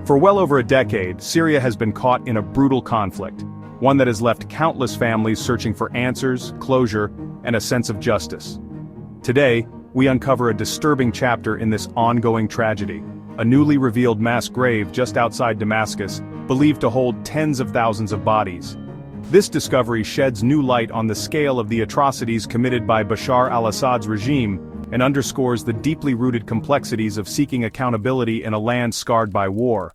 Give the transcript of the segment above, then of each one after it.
For well over a decade, Syria has been caught in a brutal conflict, one that has left countless families searching for answers, closure, and a sense of justice. Today, we uncover a disturbing chapter in this ongoing tragedy, a newly revealed mass grave just outside Damascus, believed to hold tens of thousands of bodies. This discovery sheds new light on the scale of the atrocities committed by Bashar al-Assad's regime and underscores the deeply rooted complexities of seeking accountability in a land scarred by war.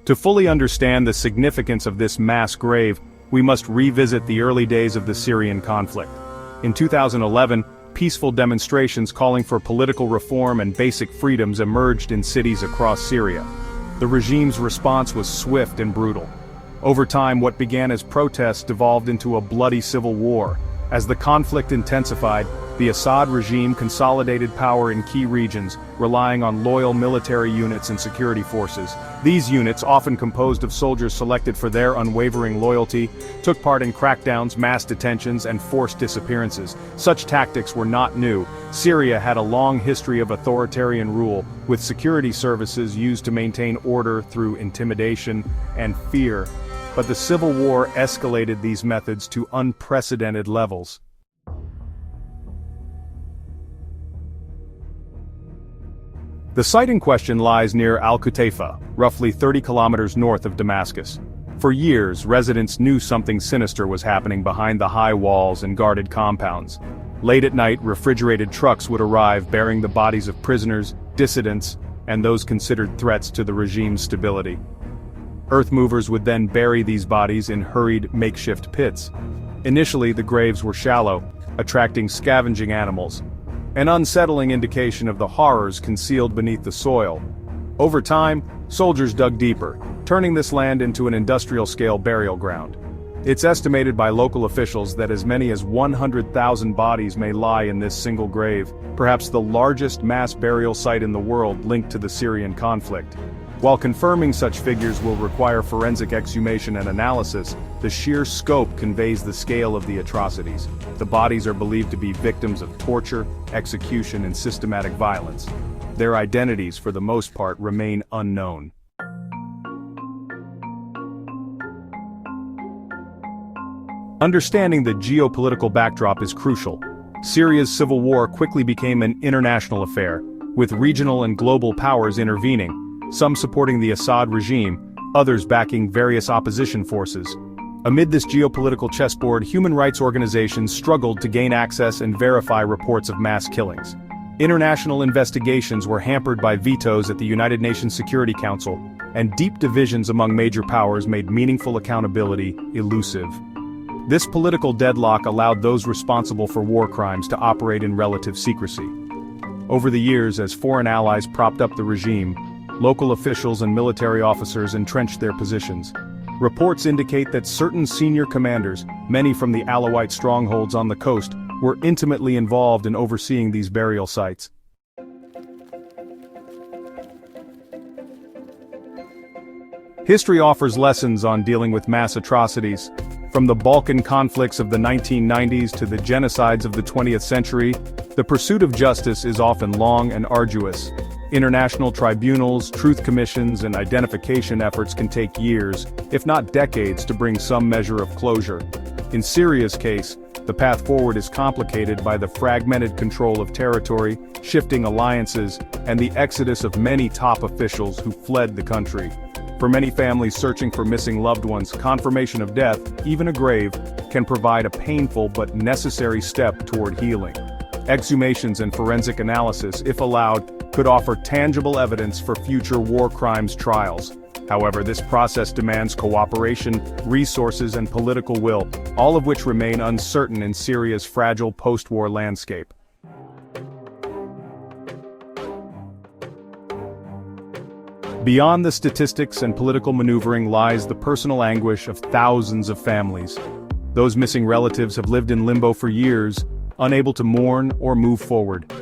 To fully understand the significance of this mass grave, we must revisit the early days of the Syrian conflict. In 2011, peaceful demonstrations calling for political reform and basic freedoms emerged in cities across Syria. The regime's response was swift and brutal. Over time, what began as protests devolved into a bloody civil war. As the conflict intensified, the Assad regime consolidated power in key regions, relying on loyal military units and security forces. These units, often composed of soldiers selected for their unwavering loyalty, took part in crackdowns, mass detentions, and forced disappearances. Such tactics were not new. Syria had a long history of authoritarian rule, with security services used to maintain order through intimidation and fear. But the civil war escalated these methods to unprecedented levels. The site in question lies near Al-Qutayfa, roughly 30 kilometers north of Damascus. For years, residents knew something sinister was happening behind the high walls and guarded compounds. Late at night, refrigerated trucks would arrive bearing the bodies of prisoners, dissidents, and those considered threats to the regime's stability. Earth movers would then bury these bodies in hurried, makeshift pits. Initially, the graves were shallow, attracting scavenging animals, an unsettling indication of the horrors concealed beneath the soil. Over time, soldiers dug deeper, turning this land into an industrial-scale burial ground. It's estimated by local officials that as many as 100,000 bodies may lie in this single grave, perhaps the largest mass burial site in the world linked to the Syrian conflict. While confirming such figures will require forensic exhumation and analysis, the sheer scope conveys the scale of the atrocities. The bodies are believed to be victims of torture, execution, and systematic violence. Their identities, for the most part, remain unknown. Understanding the geopolitical backdrop is crucial. Syria's civil war quickly became an international affair, with regional and global powers intervening, some supporting the Assad regime, others backing various opposition forces. Amid this geopolitical chessboard, human rights organizations struggled to gain access and verify reports of mass killings. International investigations were hampered by vetoes at the United Nations Security Council, and deep divisions among major powers made meaningful accountability elusive. This political deadlock allowed those responsible for war crimes to operate in relative secrecy. Over the years, as foreign allies propped up the regime, local officials and military officers entrenched their positions. Reports indicate that certain senior commanders, many from the Alawite strongholds on the coast, were intimately involved in overseeing these burial sites. History offers lessons on dealing with mass atrocities. From the Balkan conflicts of the 1990s to the genocides of the 20th century, the pursuit of justice is often long and arduous. International tribunals, truth commissions, and identification efforts can take years, if not decades, to bring some measure of closure. In Syria's case, the path forward is complicated by the fragmented control of territory, shifting alliances, and the exodus of many top officials who fled the country. For many families searching for missing loved ones, confirmation of death, even a grave, can provide a painful but necessary step toward healing. Exhumations and forensic analysis, if allowed, could offer tangible evidence for future war crimes trials. However, this process demands cooperation, resources, and political will, all of which remain uncertain in Syria's fragile post-war landscape. Beyond the statistics and political maneuvering lies the personal anguish of thousands of families. Those missing relatives have lived in limbo for years, unable to mourn or move forward.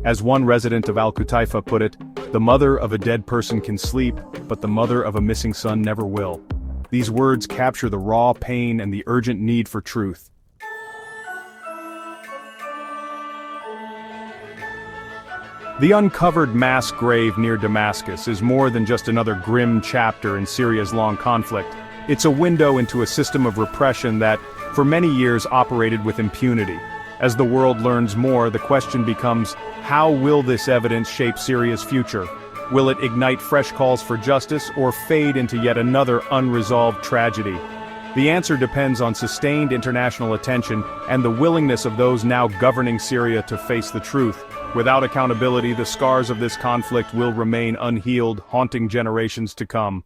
As one resident of Al-Qutayfa put it, "The mother of a dead person can sleep, but the mother of a missing son never will." These words capture the raw pain and the urgent need for truth. The uncovered mass grave near Damascus is more than just another grim chapter in Syria's long conflict. It's a window into a system of repression that, for many years, operated with impunity. As the world learns more, the question becomes, how will this evidence shape Syria's future? Will it ignite fresh calls for justice or fade into yet another unresolved tragedy? The answer depends on sustained international attention and the willingness of those now governing Syria to face the truth. Without accountability, the scars of this conflict will remain unhealed, haunting generations to come.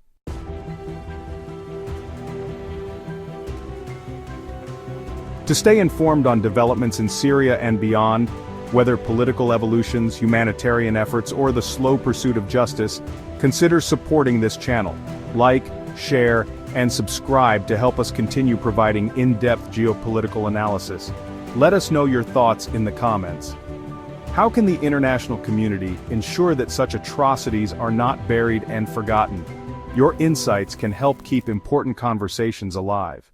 To stay informed on developments in Syria and beyond, whether political evolutions, humanitarian efforts, or the slow pursuit of justice, consider supporting this channel. Like, share, and subscribe to help us continue providing in-depth geopolitical analysis. Let us know your thoughts in the comments. How can the international community ensure that such atrocities are not buried and forgotten? Your insights can help keep important conversations alive.